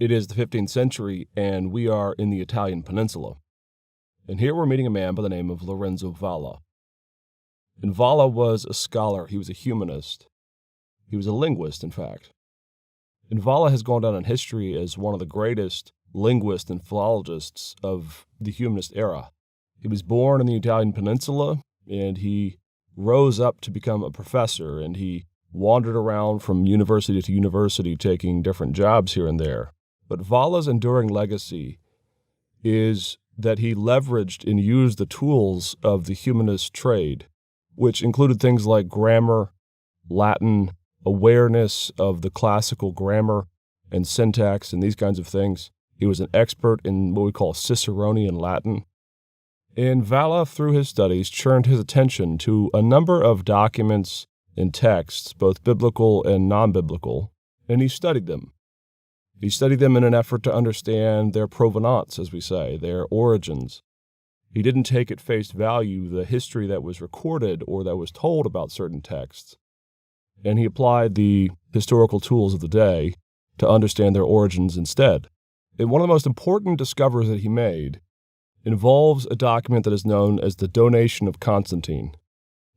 It is the 15th century, and we are in the Italian peninsula. And here we're meeting a man by the name of Lorenzo Valla. And Valla was a scholar. He was a humanist. He was a linguist, in fact. And Valla has gone down in history as one of the greatest linguists and philologists of the humanist era. He was born in the Italian peninsula, and he rose up to become a professor, and he wandered around from university to university taking different jobs here and there. But Valla's enduring legacy is that he leveraged and used the tools of the humanist trade, which included things like grammar, Latin, awareness of the classical grammar and syntax and these kinds of things. He was an expert in what we call Ciceronian Latin. And Valla, through his studies, turned his attention to a number of documents and texts, both biblical and non-biblical, and he studied them. He studied them in an effort to understand their provenance, as we say, their origins. He didn't take at face value the history that was recorded or that was told about certain texts, and he applied the historical tools of the day to understand their origins instead. And one of the most important discoveries that he made involves a document that is known as the Donation of Constantine.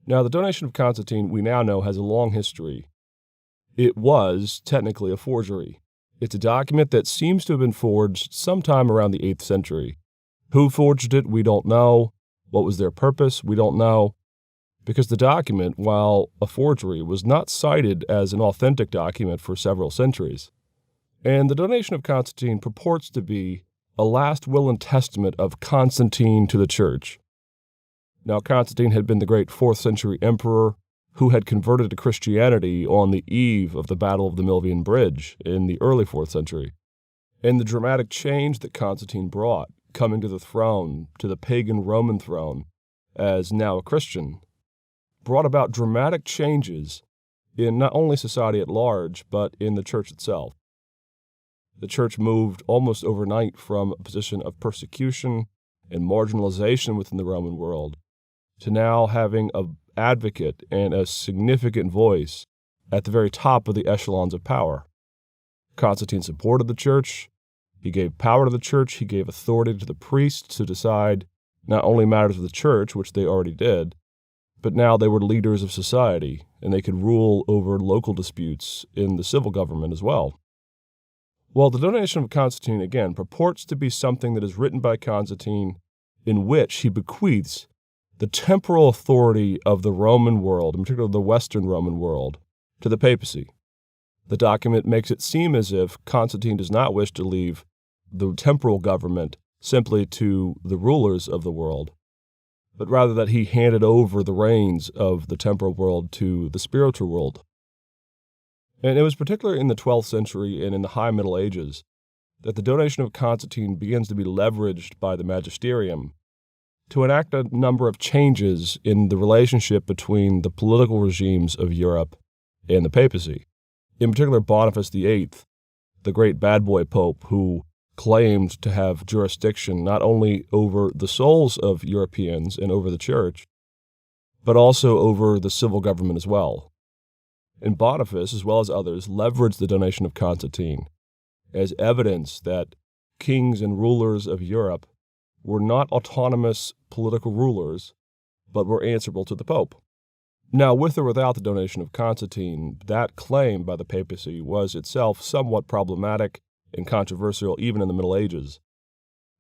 Now, the Donation of Constantine, we now know, has a long history. It was technically a forgery. It's a document that seems to have been forged sometime around the 8th century. Who forged it, we don't know. What was their purpose, we don't know. Because the document, while a forgery, was not cited as an authentic document for several centuries. And the Donation of Constantine purports to be a last will and testament of Constantine to the church. Now, Constantine had been the great 4th century emperor who had converted to Christianity on the eve of the Battle of the Milvian Bridge in the early 4th century. And the dramatic change that Constantine brought, coming to the throne, to the pagan Roman throne, as now a Christian, brought about dramatic changes in not only society at large, but in the church itself. The church moved almost overnight from a position of persecution and marginalization within the Roman world to now having an advocate and a significant voice at the very top of the echelons of power. Constantine supported the church. He gave power to the church. He gave authority to the priests to decide not only matters of the church, which they already did, but now they were leaders of society, and they could rule over local disputes in the civil government as well. Well, the Donation of Constantine, again, purports to be something that is written by Constantine in which he bequeaths the temporal authority of the Roman world, in particular the Western Roman world, to the papacy. The document makes it seem as if Constantine does not wish to leave the temporal government simply to the rulers of the world, but rather that he handed over the reins of the temporal world to the spiritual world. And it was particularly in the 12th century and in the High Middle Ages that the Donation of Constantine begins to be leveraged by the magisterium to enact a number of changes in the relationship between the political regimes of Europe and the papacy. In particular, Boniface VIII, the great bad boy pope who claimed to have jurisdiction not only over the souls of Europeans and over the church, but also over the civil government as well. And Boniface, as well as others, leveraged the Donation of Constantine as evidence that kings and rulers of Europe were not autonomous political rulers, but were answerable to the Pope. Now, with or without the Donation of Constantine, that claim by the papacy was itself somewhat problematic and controversial even in the Middle Ages.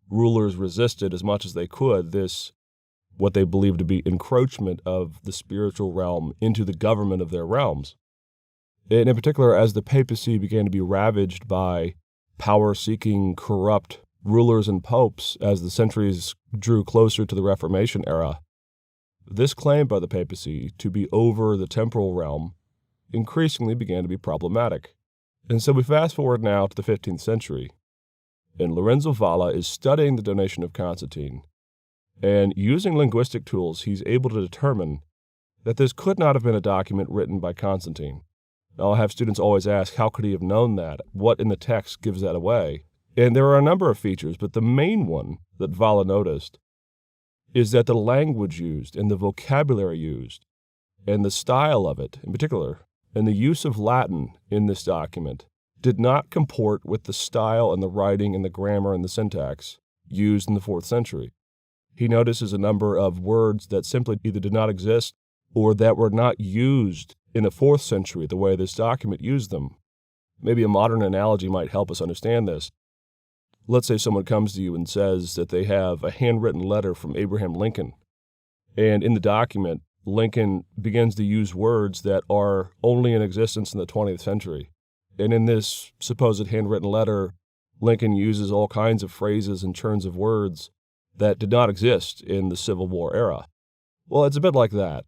Rulers resisted as much as they could this, what they believed to be encroachment of the spiritual realm into the government of their realms. And in particular, as the papacy began to be ravaged by power-seeking, corrupt rulers and popes as the centuries drew closer to the Reformation era, this claim by the papacy to be over the temporal realm increasingly began to be problematic. And so we fast forward now to the 15th century, and Lorenzo Valla is studying the Donation of Constantine, and using linguistic tools, he's able to determine that this could not have been a document written by Constantine. Now, I'll have students always ask, how could he have known that? What in the text gives that away? And there are a number of features, but the main one that Valla noticed is that the language used and the vocabulary used and the style of it in particular and the use of Latin in this document did not comport with the style and the writing and the grammar and the syntax used in the 4th century. He notices a number of words that simply either did not exist or that were not used in the 4th century the way this document used them. Maybe a modern analogy might help us understand this. Let's say someone comes to you and says that they have a handwritten letter from Abraham Lincoln, and in the document, Lincoln begins to use words that are only in existence in the 20th century. And in this supposed handwritten letter, Lincoln uses all kinds of phrases and turns of words that did not exist in the Civil War era. Well, it's a bit like that.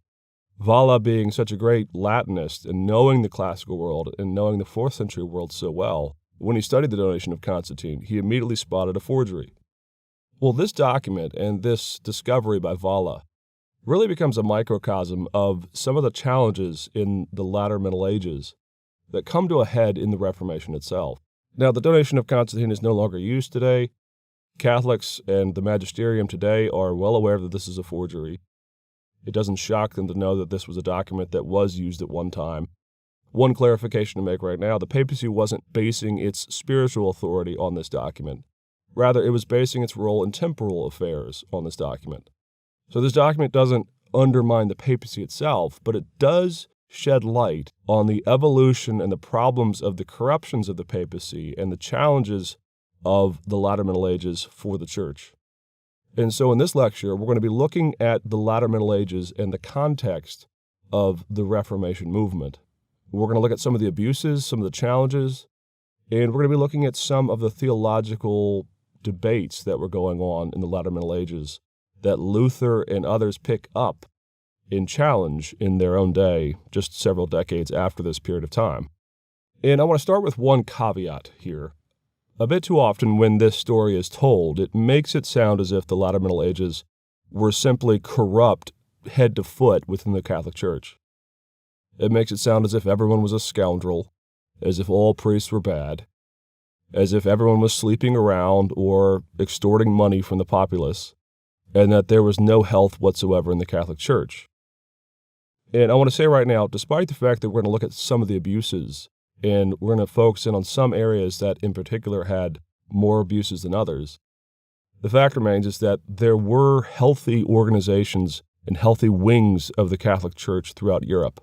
Valla, being such a great Latinist and knowing the classical world and knowing the 4th century world so well, when he studied the donation of Constantine, he immediately spotted a forgery. Well, this document and this discovery by Valla really becomes a microcosm of some of the challenges in the latter Middle Ages that come to a head in the Reformation itself. Now, the donation of Constantine is no longer used today. Catholics and the magisterium today are well aware that this is a forgery. It doesn't shock them to know that this was a document that was used at one time. One clarification to make right now, the papacy wasn't basing its spiritual authority on this document. Rather, it was basing its role in temporal affairs on this document. So this document doesn't undermine the papacy itself, but it does shed light on the evolution and the problems of the corruptions of the papacy and the challenges of the latter Middle Ages for the Church. And so in this lecture, we're going to be looking at the latter Middle Ages and the context of the Reformation movement. We're going to look at some of the abuses, some of the challenges, and we're going to be looking at some of the theological debates that were going on in the latter Middle Ages that Luther and others pick up and challenge in their own day just several decades after this period of time. And I want to start with one caveat here. A bit too often when this story is told, it makes it sound as if the latter Middle Ages were simply corrupt head to foot within the Catholic Church. It makes it sound as if everyone was a scoundrel, as if all priests were bad, as if everyone was sleeping around or extorting money from the populace, and that there was no health whatsoever in the Catholic Church. And I want to say right now, despite the fact that we're going to look at some of the abuses, and we're going to focus in on some areas that in particular had more abuses than others, the fact remains is that there were healthy organizations and healthy wings of the Catholic Church throughout Europe.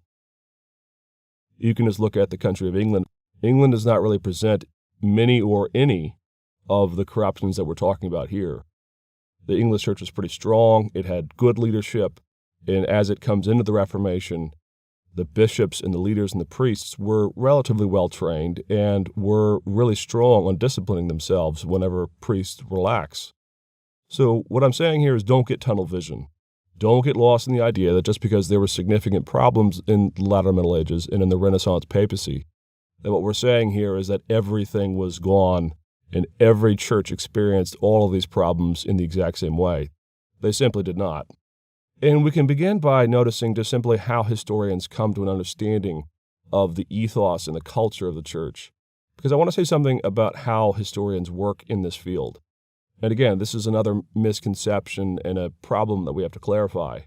You can just look at the country of England. England does not really present many or any of the corruptions that we're talking about here. The English Church was pretty strong. It had good leadership. And as it comes into the Reformation, the bishops and the leaders and the priests were relatively well trained and were really strong on disciplining themselves whenever priests were lax. So what I'm saying here is don't get tunnel vision. Don't get lost in the idea that just because there were significant problems in the latter Middle Ages and in the Renaissance papacy, that what we're saying here is that everything was gone and every church experienced all of these problems in the exact same way. They simply did not. And we can begin by noticing just simply how historians come to an understanding of the ethos and the culture of the church, because I want to say something about how historians work in this field. And again, this is another misconception and a problem that we have to clarify.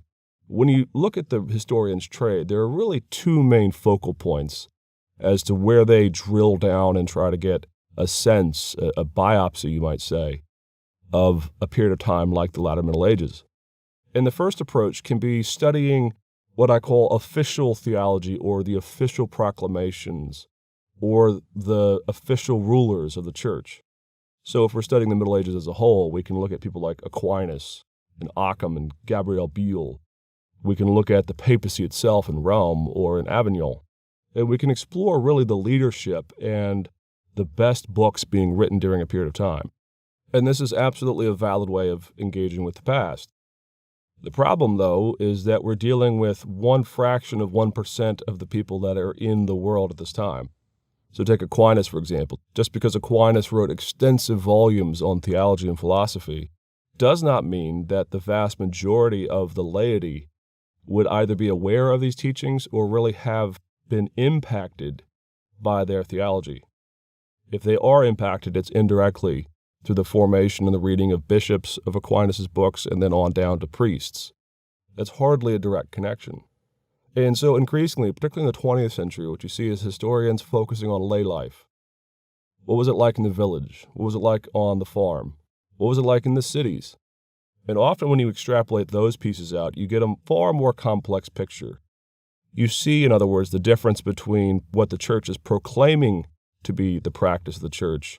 When you look at the historian's trade, there are really two main focal points as to where they drill down and try to get a sense, a biopsy, you might say, of a period of time like the latter Middle Ages. And the first approach can be studying what I call official theology or the official proclamations or the official rulers of the church. So if we're studying the Middle Ages as a whole, we can look at people like Aquinas and Occam and Gabriel Biel. We can look at the papacy itself in Rome or in Avignon. And we can explore really the leadership and the best books being written during a period of time. And this is absolutely a valid way of engaging with the past. The problem, though, is that we're dealing with one fraction of 1% of the people that are in the world at this time. So take Aquinas, for example. Just because Aquinas wrote extensive volumes on theology and philosophy does not mean that the vast majority of the laity would either be aware of these teachings or really have been impacted by their theology. If they are impacted, it's indirectly through the formation and the reading of bishops of Aquinas' books and then on down to priests. That's hardly a direct connection. And so increasingly, particularly in the 20th century, what you see is historians focusing on lay life. What was it like in the village? What was it like on the farm? What was it like in the cities? And often when you extrapolate those pieces out, you get a far more complex picture. You see, in other words, the difference between what the church is proclaiming to be the practice of the church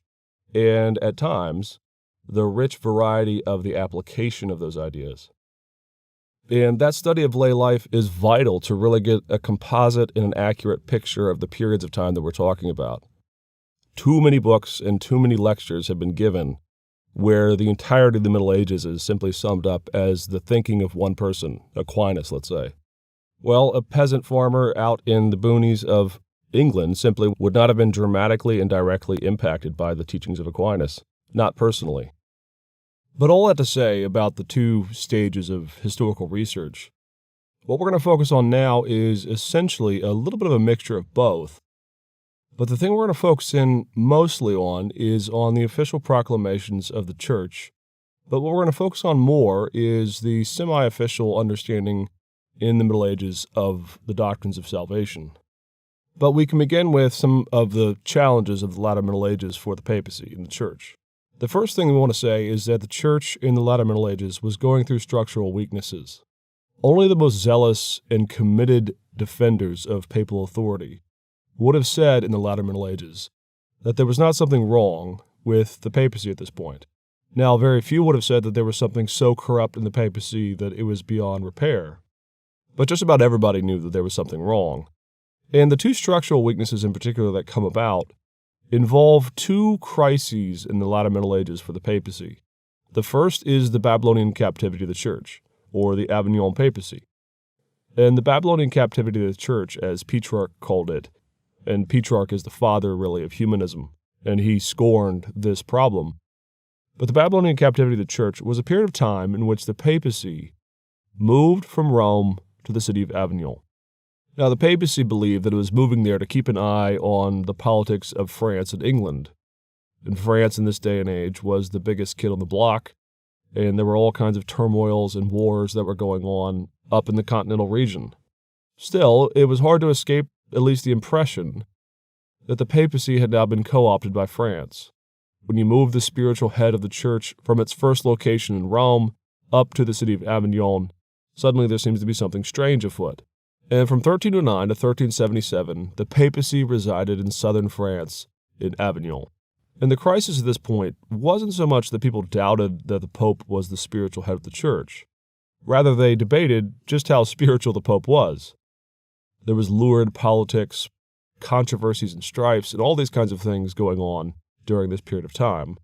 and, at times, the rich variety of the application of those ideas. And that study of lay life is vital to really get a composite and an accurate picture of the periods of time that we're talking about. Too many books and too many lectures have been given where the entirety of the Middle Ages is simply summed up as the thinking of one person, Aquinas, let's say. Well, a peasant farmer out in the boonies of England simply would not have been dramatically and directly impacted by the teachings of Aquinas, not personally. But all that to say about the two stages of historical research, what we're going to focus on now is essentially a little bit of a mixture of both. But the thing we're going to focus in mostly on is on the official proclamations of the church. But what we're going to focus on more is the semi-official understanding in the Middle Ages of the doctrines of salvation. But we can begin with some of the challenges of the latter Middle Ages for the papacy and the church. The first thing we want to say is that the church in the latter Middle Ages was going through structural weaknesses. Only the most zealous and committed defenders of papal authority would have said in the latter Middle Ages that there was not something wrong with the papacy at this point. Now, very few would have said that there was something so corrupt in the papacy that it was beyond repair. But just about everybody knew that there was something wrong. And the two structural weaknesses in particular that come about involve two crises in the latter Middle Ages for the papacy. The first is the Babylonian captivity of the church, or the Avignon papacy. And the Babylonian captivity of the church, as Petrarch called it, and Petrarch is the father, really, of humanism, and he scorned this problem. But the Babylonian captivity of the church was a period of time in which the papacy moved from Rome to the city of Avignon. Now, the papacy believed that it was moving there to keep an eye on the politics of France and England. And France in this day and age was the biggest kid on the block, and there were all kinds of turmoils and wars that were going on up in the continental region. Still, it was hard to escape at least the impression that the papacy had now been co-opted by France. When you move the spiritual head of the church from its first location in Rome up to the city of Avignon, suddenly there seems to be something strange afoot. And from 1309 to 1377, the papacy resided in southern France, in Avignon. And the crisis at this point wasn't so much that people doubted that the pope was the spiritual head of the church. Rather, they debated just how spiritual the pope was. There was lurid politics, controversies and strifes, and all these kinds of things going on during this period of time.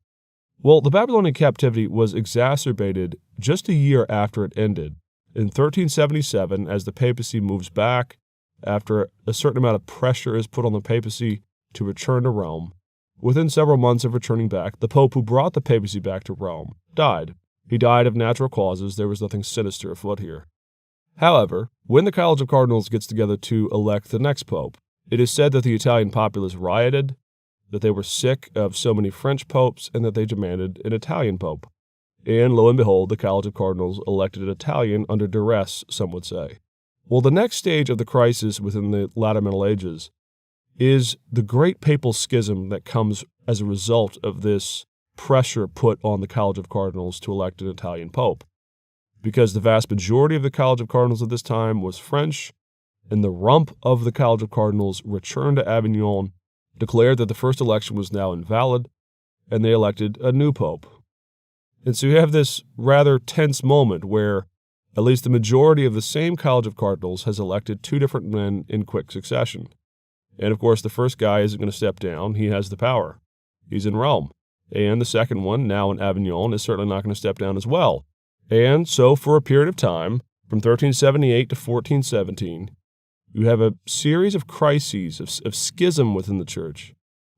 Well, the Babylonian captivity was exacerbated just a year after it ended. In 1377, as the papacy moves back, after a certain amount of pressure is put on the papacy to return to Rome, within several months of returning back, the pope who brought the papacy back to Rome died. He died of natural causes. There was nothing sinister afoot here. However, when the College of Cardinals gets together to elect the next pope, it is said that the Italian populace rioted, that they were sick of so many French popes, and that they demanded an Italian pope. And lo and behold, the College of Cardinals elected an Italian under duress, some would say. Well, the next stage of the crisis within the latter Middle Ages is the great papal schism that comes as a result of this pressure put on the College of Cardinals to elect an Italian pope. Because the vast majority of the College of Cardinals at this time was French, and the rump of the College of Cardinals returned to Avignon, declared that the first election was now invalid, and they elected a new pope. And so you have this rather tense moment where at least the majority of the same College of Cardinals has elected two different men in quick succession. And of course, the first guy isn't going to step down. He has the power. He's in Rome. And the second one, now in Avignon, is certainly not going to step down as well. And so for a period of time, from 1378 to 1417, you have a series of crises, of schism within the church,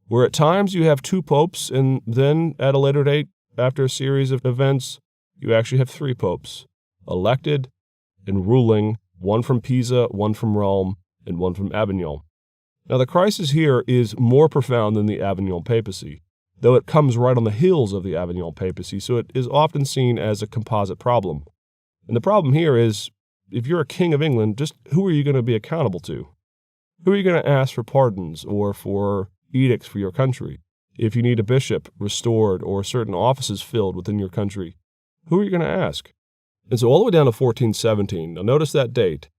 where at times you have two popes, and then at a later date, after a series of events, you actually have three popes, elected and ruling, one from Pisa, one from Rome, and one from Avignon. Now the crisis here is more profound than the Avignon papacy, though it comes right on the heels of the Avignon papacy, so it is often seen as a composite problem. And the problem here is, if you're a king of England, just who are you going to be accountable to? Who are you going to ask for pardons or for edicts for your country? If you need a bishop restored or certain offices filled within your country, who are you going to ask? And so all the way down to 1417, now notice that date,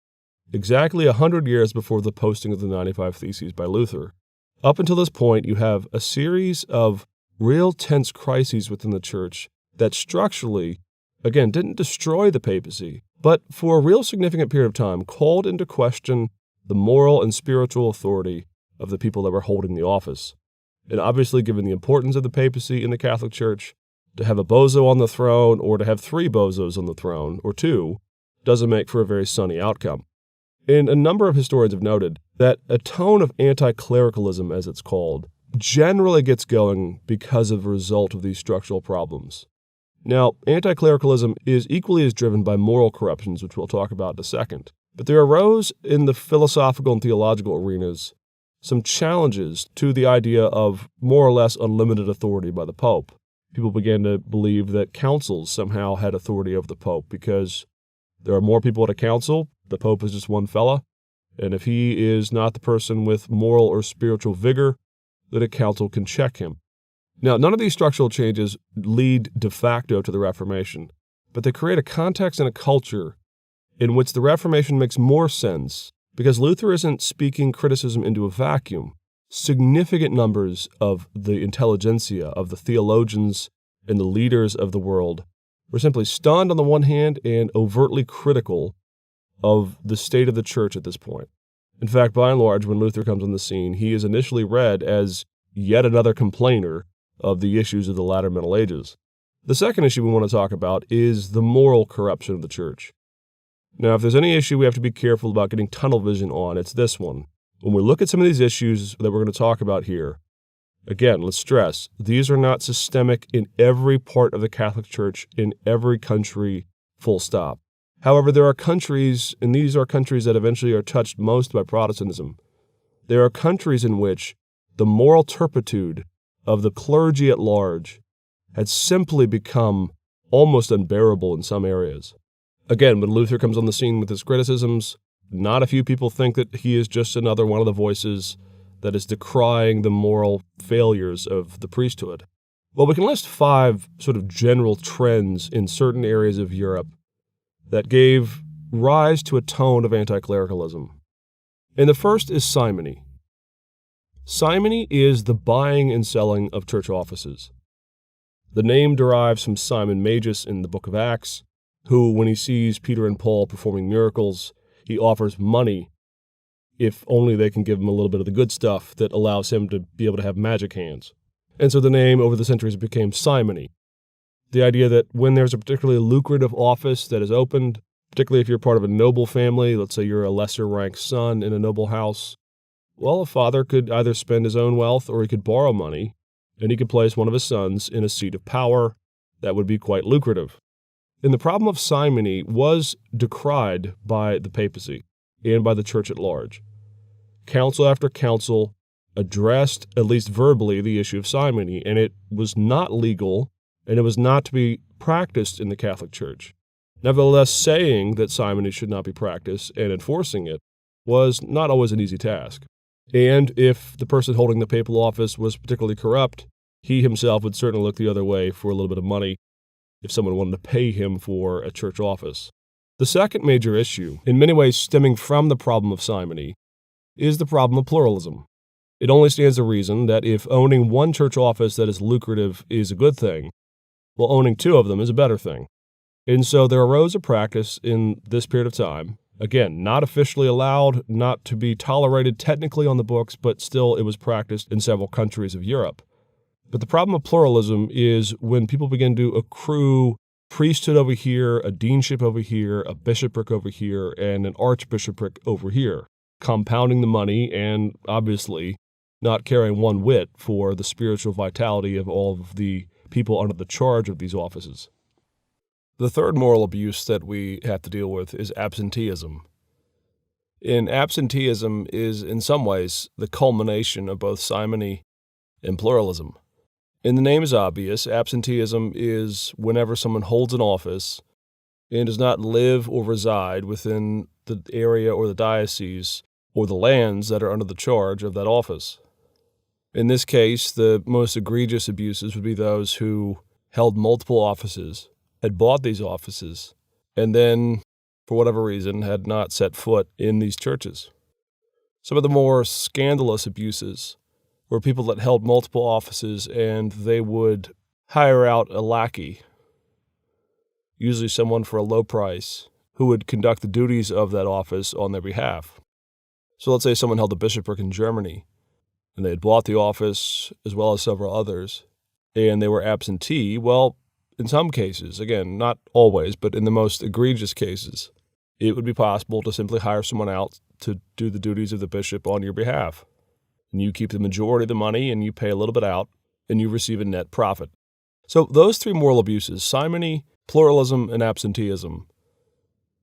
exactly 100 years before the posting of the 95 Theses by Luther. Up until this point, you have a series of real tense crises within the church that structurally, again, didn't destroy the papacy, but for a real significant period of time called into question the moral and spiritual authority of the people that were holding the office. And obviously, given the importance of the papacy in the Catholic Church, to have a bozo on the throne or to have three bozos on the throne, or two, doesn't make for a very sunny outcome. And a number of historians have noted that a tone of anti-clericalism, as it's called, generally gets going because of a result of these structural problems. Now, anti-clericalism is equally as driven by moral corruptions, which we'll talk about in a second. But there arose in the philosophical and theological arenas some challenges to the idea of more or less unlimited authority by the Pope. People began to believe that councils somehow had authority over the Pope because there are more people at a council. The Pope is just one fella. And if he is not the person with moral or spiritual vigor, then a council can check him. Now, none of these structural changes lead de facto to the Reformation, but they create a context and a culture in which the Reformation makes more sense because Luther isn't speaking criticism into a vacuum. Significant numbers of the intelligentsia, of the theologians and the leaders of the world, were simply stunned on the one hand and overtly critical of the state of the church at this point. In fact, by and large, when Luther comes on the scene, he is initially read as yet another complainer of the issues of the latter Middle Ages. The second issue we want to talk about is the moral corruption of the church. Now, if there's any issue we have to be careful about getting tunnel vision on, it's this one. When we look at some of these issues that we're going to talk about here, again, let's stress, these are not systemic in every part of the Catholic Church, in every country, full stop. However, there are countries, and these are countries that eventually are touched most by Protestantism. There are countries in which the moral turpitude of the clergy at large had simply become almost unbearable in some areas. Again, when Luther comes on the scene with his criticisms, not a few people think that he is just another one of the voices that is decrying the moral failures of the priesthood. Well, we can list 5 sort of general trends in certain areas of Europe that gave rise to a tone of anti-clericalism. And the first is simony. Simony is the buying and selling of church offices. The name derives from Simon Magus in the book of Acts, who, when he sees Peter and Paul performing miracles, he offers money if only they can give him a little bit of the good stuff that allows him to be able to have magic hands. And so the name over the centuries became simony. The idea that when there's a particularly lucrative office that is opened, particularly if you're part of a noble family, let's say you're a lesser-ranked son in a noble house, well, a father could either spend his own wealth or he could borrow money, and he could place one of his sons in a seat of power that would be quite lucrative. And the problem of simony was decried by the papacy and by the church at large. Council after council addressed, at least verbally, the issue of simony, and it was not legal, and it was not to be practiced in the Catholic Church. Nevertheless, saying that simony should not be practiced and enforcing it was not always an easy task. And if the person holding the papal office was particularly corrupt, he himself would certainly look the other way for a little bit of money if someone wanted to pay him for a church office. The second major issue, in many ways stemming from the problem of simony, is the problem of pluralism. It only stands to reason that if owning one church office that is lucrative is a good thing, well, owning 2 of them is a better thing. And so there arose a practice in this period of time, again, not officially allowed, not to be tolerated technically on the books, but still it was practiced in several countries of Europe. But the problem of pluralism is when people begin to accrue priesthood over here, a deanship over here, a bishopric over here, and an archbishopric over here, compounding the money and obviously not caring one whit for the spiritual vitality of all of the people under the charge of these offices. The third moral abuse that we have to deal with is absenteeism. And absenteeism is, in some ways, the culmination of both simony and pluralism. And the name is obvious. Absenteeism is whenever someone holds an office and does not live or reside within the area or the diocese or the lands that are under the charge of that office. In this case, the most egregious abuses would be those who held multiple offices, had bought these offices, and then, for whatever reason, had not set foot in these churches. Some of the more scandalous abuses were people that held multiple offices and they would hire out a lackey, usually someone for a low price, who would conduct the duties of that office on their behalf. So let's say someone held a bishopric in Germany, and they had bought the office as well as several others, and they were absentee. Well, in some cases, again, not always, but in the most egregious cases, it would be possible to simply hire someone out to do the duties of the bishop on your behalf. And you keep the majority of the money, and you pay a little bit out, and you receive a net profit. So those three moral abuses, simony, pluralism, and absenteeism,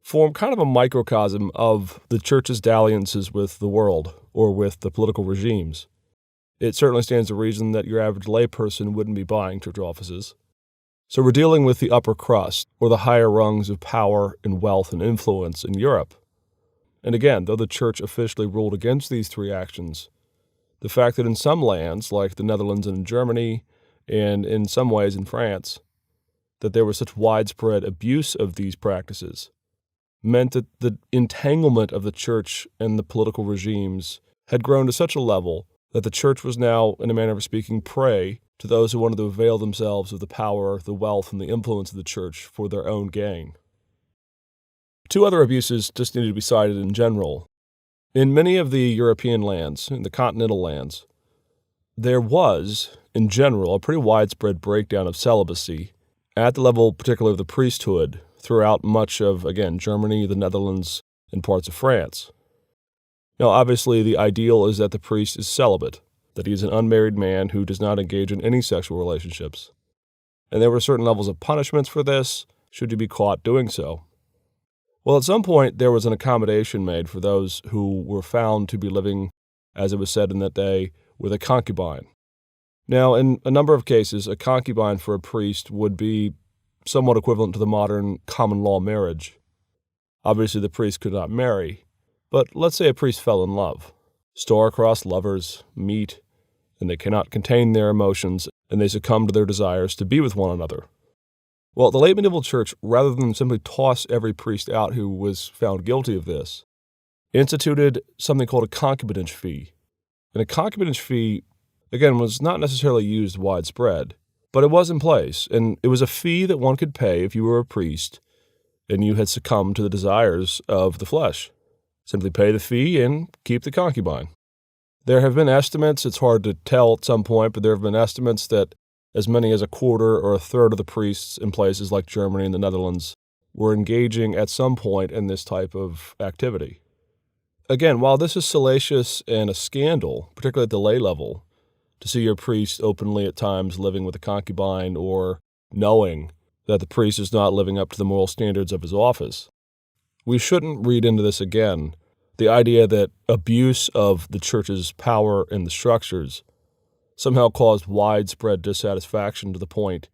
form kind of a microcosm of the church's dalliances with the world or with the political regimes. It certainly stands to reason that your average layperson wouldn't be buying church offices. So we're dealing with the upper crust, or the higher rungs of power and wealth and influence in Europe. And again, though the church officially ruled against these three actions, the fact that in some lands, like the Netherlands and Germany, and in some ways in France, that there was such widespread abuse of these practices meant that the entanglement of the church and the political regimes had grown to such a level that the church was now, in a manner of speaking, prey to those who wanted to avail themselves of the power, the wealth, and the influence of the church for their own gain. Two other abuses just need to be cited in general. In many of the European lands, in the continental lands, there was, in general, a pretty widespread breakdown of celibacy at the level particularly of the priesthood throughout much of, again, Germany, the Netherlands, and parts of France. Now, obviously, the ideal is that the priest is celibate, that he is an unmarried man who does not engage in any sexual relationships. And there were certain levels of punishments for this, should you be caught doing so. Well, at some point, there was an accommodation made for those who were found to be living, as it was said in that day, with a concubine. Now, in a number of cases, a concubine for a priest would be somewhat equivalent to the modern common law marriage. Obviously, the priest could not marry, but let's say a priest fell in love. Star-crossed lovers meet, and they cannot contain their emotions, and they succumb to their desires to be with one another. Well, the late medieval church, rather than simply toss every priest out who was found guilty of this, instituted something called a concubinage fee. And a concubinage fee, again, was not necessarily used widespread, but it was in place, and it was a fee that one could pay if you were a priest and you had succumbed to the desires of the flesh. Simply pay the fee and keep the concubine. There have been estimates, it's hard to tell at some point, but there have been estimates that as many as a quarter or a third of the priests in places like Germany and the Netherlands were engaging at some point in this type of activity. Again, while this is salacious and a scandal, particularly at the lay level, to see your priest openly at times living with a concubine or knowing that the priest is not living up to the moral standards of his office, we shouldn't read into this again the idea that abuse of the church's power and the structures somehow caused widespread dissatisfaction to the point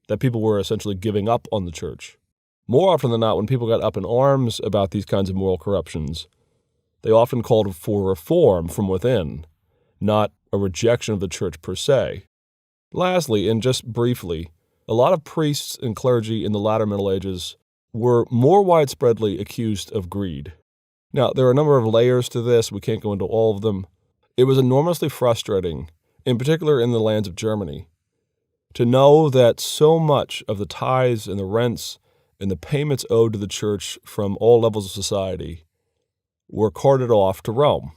that people were essentially giving up on the church. More often than not, when people got up in arms about these kinds of moral corruptions, they often called for reform from within, not a rejection of the church per se. Lastly, and just briefly, a lot of priests and clergy in the latter Middle Ages were more widespreadly accused of greed. Now, there are a number of layers to this. We can't go into all of them. It was enormously frustrating, in particular in the lands of Germany, to know that so much of the tithes and the rents and the payments owed to the church from all levels of society were carted off to Rome.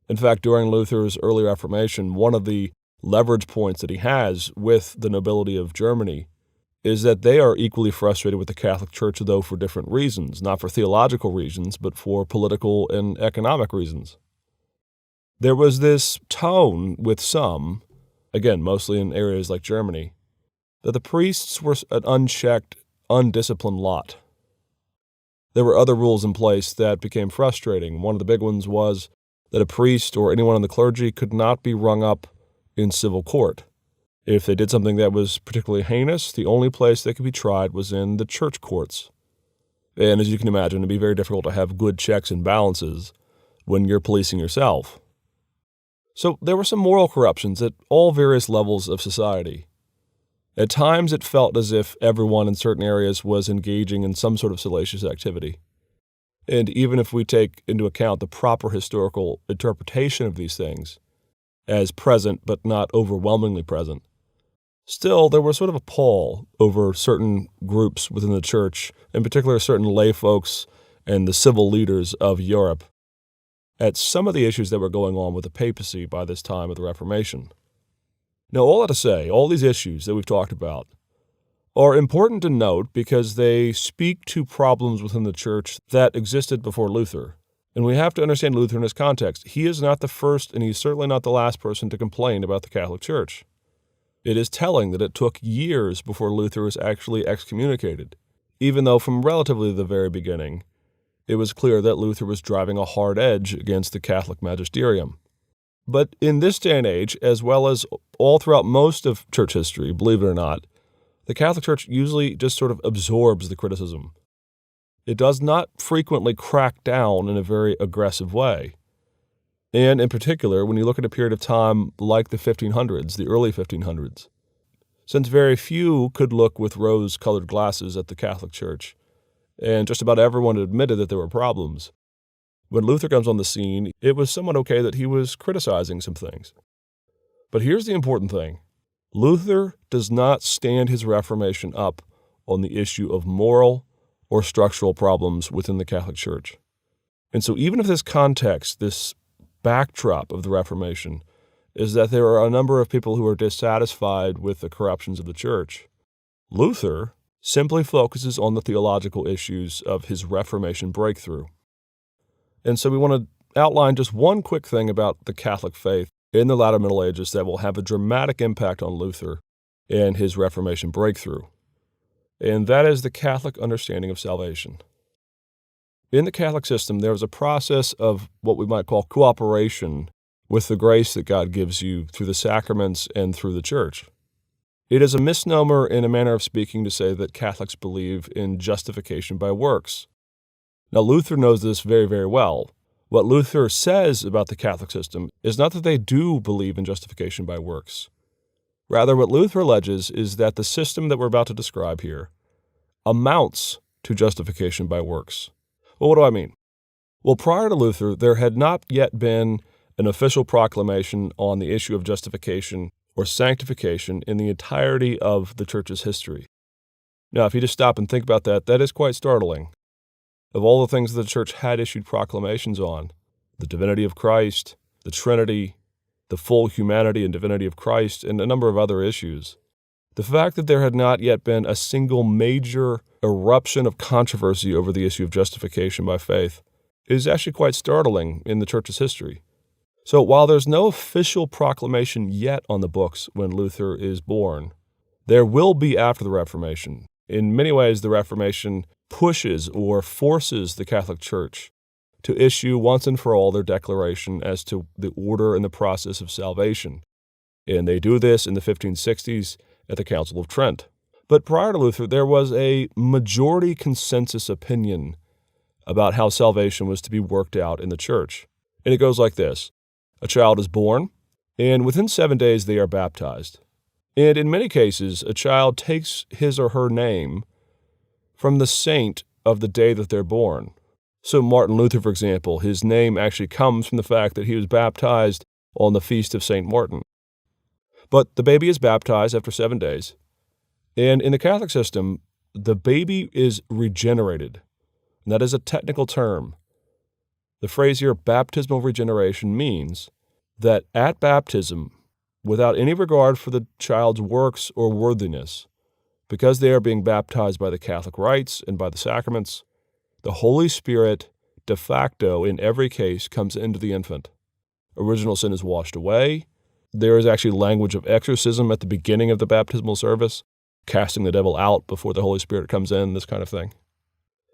In fact, during Luther's early Reformation, one of the leverage points that he has with the nobility of Germany is that they are equally frustrated with the Catholic Church, though for different reasons, not for theological reasons, but for political and economic reasons. There was this tone with some, again, mostly in areas like Germany, that the priests were an unchecked, undisciplined lot. There were other rules in place that became frustrating. One of the big ones was that a priest or anyone in the clergy could not be rung up in civil court. If they did something that was particularly heinous, the only place they could be tried was in the church courts. And as you can imagine, it'd be very difficult to have good checks and balances when you're policing yourself. So there were some moral corruptions at all various levels of society. At times it felt as if everyone in certain areas was engaging in some sort of salacious activity. And even if we take into account the proper historical interpretation of these things as present but not overwhelmingly present, still there was sort of a pall over certain groups within the church, in particular certain lay folks and the civil leaders of Europe, at some of the issues that were going on with the papacy by this time of the Reformation. Now, all that to say, all these issues that we've talked about are important to note because they speak to problems within the church that existed before Luther. And we have to understand Luther in his context. He is not the first, and he's certainly not the last person to complain about the Catholic Church. It is telling that it took years before Luther was actually excommunicated, even though from relatively the very beginning, it was clear that Luther was driving a hard edge against the Catholic magisterium. But in this day and age, as well as all throughout most of church history, believe it or not, the Catholic Church usually just sort of absorbs the criticism. It does not frequently crack down in a very aggressive way. And in particular, when you look at a period of time like the 1500s, the early 1500s, since very few could look with rose-colored glasses at the Catholic Church, and just about everyone admitted that there were problems, when Luther comes on the scene, it was somewhat okay that he was criticizing some things. But here's the important thing. Luther does not stand his Reformation up on the issue of moral or structural problems within the Catholic Church. And so even if this context, this backdrop of the Reformation, is that there are a number of people who are dissatisfied with the corruptions of the church, Luther simply focuses on the theological issues of his Reformation breakthrough. And so we want to outline just one quick thing about the Catholic faith in the latter Middle Ages that will have a dramatic impact on Luther and his Reformation breakthrough. And that is the Catholic understanding of salvation. In the Catholic system, there is a process of what we might call cooperation with the grace that God gives you through the sacraments and through the church. It is a misnomer in a manner of speaking to say that Catholics believe in justification by works. Now, Luther knows this very, very well. What Luther says about the Catholic system is not that they do believe in justification by works. Rather, what Luther alleges is that the system that we're about to describe here amounts to justification by works. Well, what do I mean? Well, prior to Luther, there had not yet been an official proclamation on the issue of justification or sanctification in the entirety of the church's history. Now, if you just stop and think about that, that is quite startling. Of all the things that the church had issued proclamations on, the divinity of Christ, the Trinity, the full humanity and divinity of Christ, and a number of other issues, the fact that there had not yet been a single major eruption of controversy over the issue of justification by faith is actually quite startling in the church's history. So while there's no official proclamation yet on the books when Luther is born, there will be after the Reformation. In many ways, the Reformation pushes or forces the Catholic Church to issue once and for all their declaration as to the order and the process of salvation. And they do this in the 1560s at the Council of Trent. But prior to Luther, there was a majority consensus opinion about how salvation was to be worked out in the church. And it goes like this. A child is born, and within 7 days they are baptized. And in many cases, a child takes his or her name from the saint of the day that they're born. So Martin Luther, for example, his name actually comes from the fact that he was baptized on the feast of St. Martin. But the baby is baptized after 7 days. And in the Catholic system, the baby is regenerated. And that is a technical term. The phrase here, baptismal regeneration, means that at baptism, without any regard for the child's works or worthiness, because they are being baptized by the Catholic rites and by the sacraments, the Holy Spirit de facto in every case comes into the infant. Original sin is washed away. There is actually language of exorcism at the beginning of the baptismal service, casting the devil out before the Holy Spirit comes in, this kind of thing.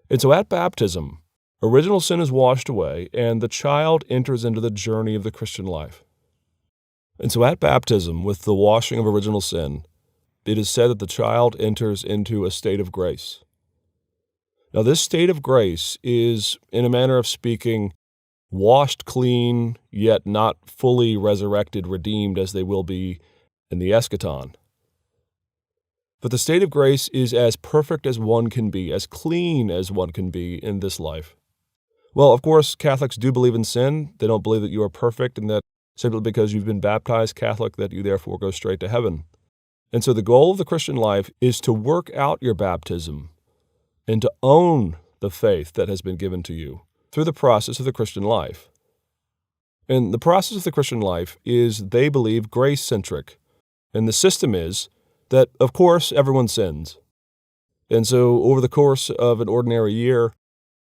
And so at baptism, original sin is washed away, and the child enters into the journey of the Christian life. And so at baptism, with the washing of original sin, it is said that the child enters into a state of grace. Now, this state of grace is, in a manner of speaking, washed clean, yet not fully resurrected, redeemed as they will be in the eschaton. But the state of grace is as perfect as one can be, as clean as one can be in this life. Well, of course, Catholics do believe in sin. They don't believe that you are perfect and that simply because you've been baptized Catholic that you therefore go straight to heaven. And so the goal of the Christian life is to work out your baptism and to own the faith that has been given to you through the process of the Christian life. And the process of the Christian life is, they believe, grace-centric. And the system is that, of course, everyone sins. And so over the course of an ordinary year,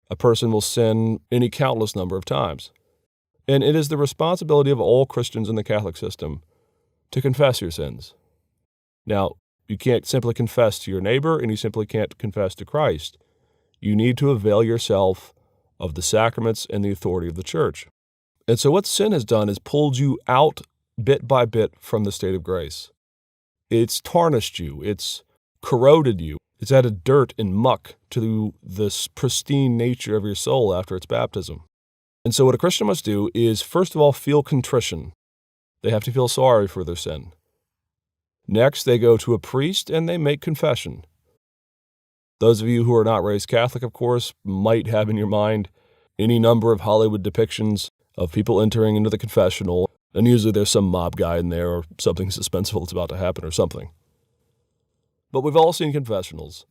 a person will sin any countless number of times. And it is the responsibility of all Christians in the Catholic system to confess your sins. Now, you can't simply confess to your neighbor, and you simply can't confess to Christ. You need to avail yourself of the sacraments and the authority of the Church. And so what sin has done is pulled you out bit by bit from the state of grace. It's tarnished you. It's corroded you. It's added dirt and muck to the pristine nature of your soul after its baptism. And so what a Christian must do is, first of all, feel contrition. They have to feel sorry for their sin. Next, they go to a priest and they make confession. Those of you who are not raised Catholic, of course, might have in your mind any number of Hollywood depictions of people entering into the confessional, and usually there's some mob guy in there or something suspenseful that's about to happen or something. But we've all seen confessionals,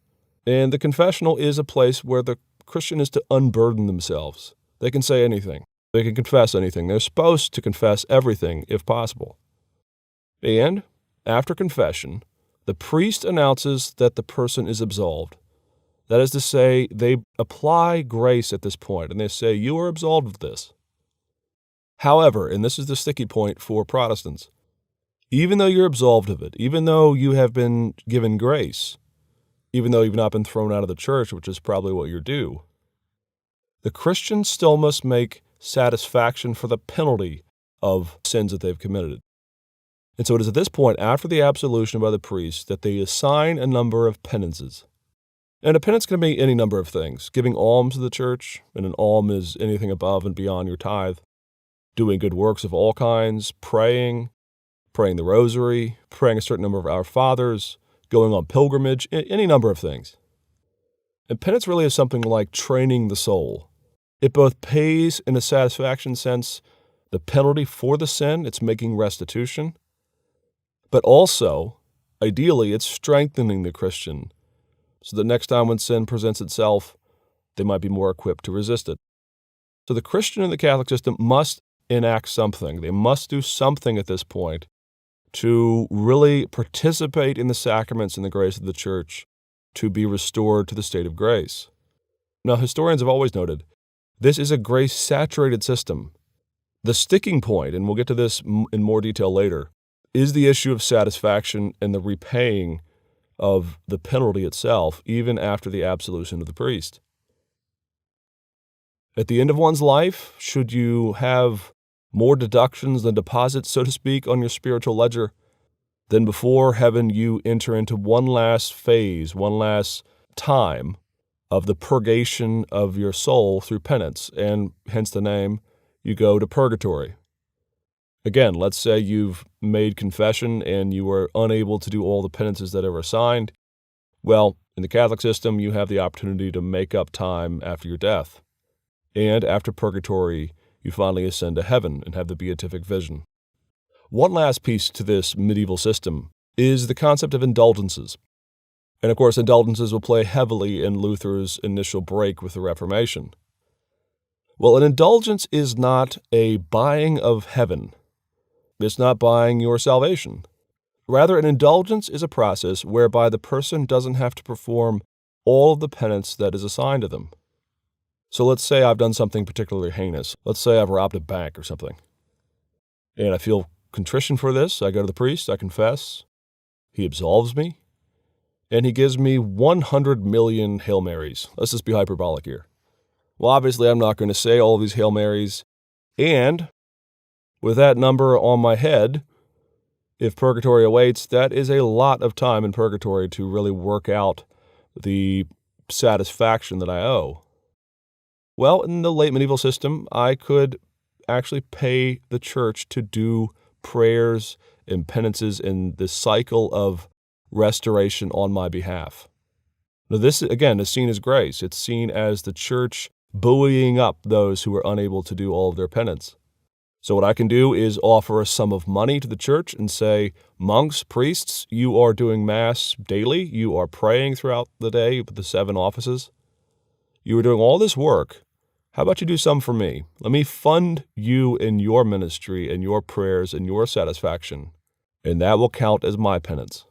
and the confessional is a place where the Christian is to unburden themselves. They can say anything. They can confess anything. They're supposed to confess everything if possible. And after confession, the priest announces that the person is absolved. That is to say, they apply grace at this point, and they say, you are absolved of this. However, and this is the sticky point for Protestants, even though you're absolved of it, even though you have been given grace, even though you've not been thrown out of the church, which is probably what you're due, the Christian still must make satisfaction for the penalty of sins that they've committed. And so it is at this point, after the absolution by the priest, that they assign a number of penances. And a penance can be any number of things. Giving alms to the church, and an alm is anything above and beyond your tithe. Doing good works of all kinds, praying the rosary, praying a certain number of Our Fathers, going on pilgrimage, any number of things. And penance really is something like training the soul. It both pays, in a satisfaction sense, the penalty for the sin, it's making restitution, but also, ideally, it's strengthening the Christian, so that next time when sin presents itself, they might be more equipped to resist it. So the Christian in the Catholic system must enact something. They must do something at this point to really participate in the sacraments and the grace of the Church, to be restored to the state of grace. Now, historians have always noted, this is a grace-saturated system. The sticking point, and we'll get to this in more detail later, is the issue of satisfaction and the repaying of the penalty itself, even after the absolution of the priest. At the end of one's life, should you have more deductions than deposits, so to speak, on your spiritual ledger, then before heaven you enter into one last phase, one last time of the purgation of your soul through penance, and hence the name, you go to purgatory. Again, let's say you've made confession and you were unable to do all the penances that are assigned. Well, in the Catholic system, you have the opportunity to make up time after your death. And after purgatory, you finally ascend to heaven and have the beatific vision. One last piece to this medieval system is the concept of indulgences. And of course, indulgences will play heavily in Luther's initial break with the Reformation. Well, an indulgence is not a buying of heaven. It's not buying your salvation. Rather, an indulgence is a process whereby the person doesn't have to perform all of the penance that is assigned to them. So let's say I've done something particularly heinous. Let's say I've robbed a bank or something. And I feel contrition for this. I go to the priest, I confess. He absolves me. And he gives me 100 million Hail Marys. Let's just be hyperbolic here. Well, obviously, I'm not going to say all of these Hail Marys. And with that number on my head, if purgatory awaits, that is a lot of time in purgatory to really work out the satisfaction that I owe. Well, in the late medieval system, I could actually pay the church to do prayers and penances in this cycle of restoration on my behalf. Now, this, again, is seen as grace. It's seen as the church buoying up those who are unable to do all of their penance. So what I can do is offer a sum of money to the church and say, monks, priests, you are doing Mass daily. You are praying throughout the day with the 7 offices. You are doing all this work. How about you do some for me? Let me fund you in your ministry and your prayers and your satisfaction, and that will count as my penance.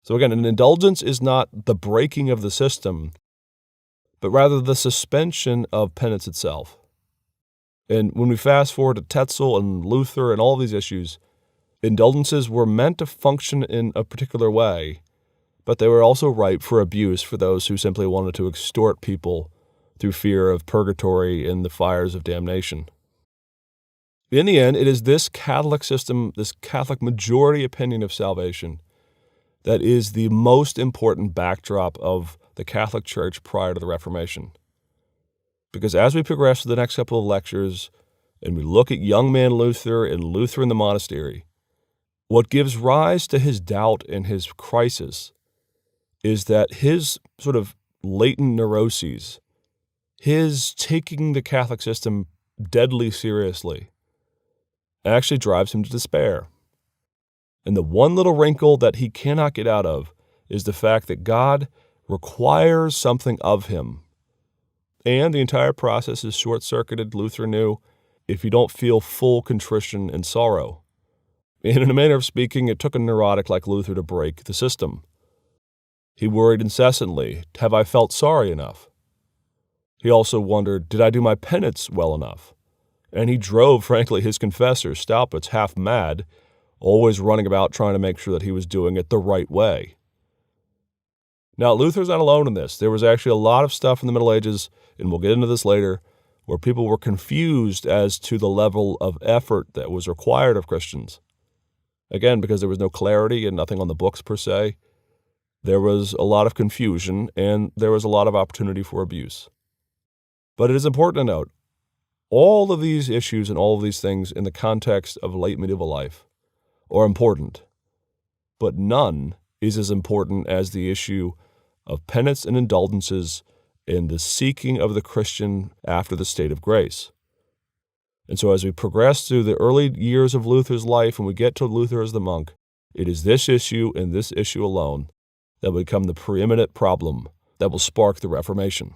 So again, an indulgence is not the breaking of the system, but rather the suspension of penance itself. And when we fast forward to Tetzel and Luther and all these issues, indulgences were meant to function in a particular way, but they were also ripe for abuse for those who simply wanted to extort people through fear of purgatory and the fires of damnation. In the end, it is this Catholic system, this Catholic majority opinion of salvation, that is the most important backdrop of the Catholic Church prior to the Reformation. Because as we progress to the next couple of lectures, and we look at young man Luther and Luther in the monastery, what gives rise to his doubt and his crisis is that his sort of latent neuroses, his taking the Catholic system deadly seriously, actually drives him to despair. And the one little wrinkle that he cannot get out of is the fact that God requires something of him. And the entire process is short-circuited, Luther knew, if you don't feel full contrition and sorrow. And in a manner of speaking, it took a neurotic like Luther to break the system. He worried incessantly, have I felt sorry enough? He also wondered, did I do my penance well enough? And he drove, frankly, his confessor, Staupitz, half mad, always running about trying to make sure that he was doing it the right way. Now, Luther's not alone in this. There was actually a lot of stuff in the Middle Ages, and we'll get into this later, where people were confused as to the level of effort that was required of Christians. Again, because there was no clarity and nothing on the books per se, there was a lot of confusion, and there was a lot of opportunity for abuse. But it is important to note, all of these issues and all of these things in the context of late medieval life are important, but none is as important as the issue of penance and indulgences and the seeking of the Christian after the state of grace. And so as we progress through the early years of Luther's life and we get to Luther as the monk, it is this issue and this issue alone that will become the preeminent problem that will spark the Reformation.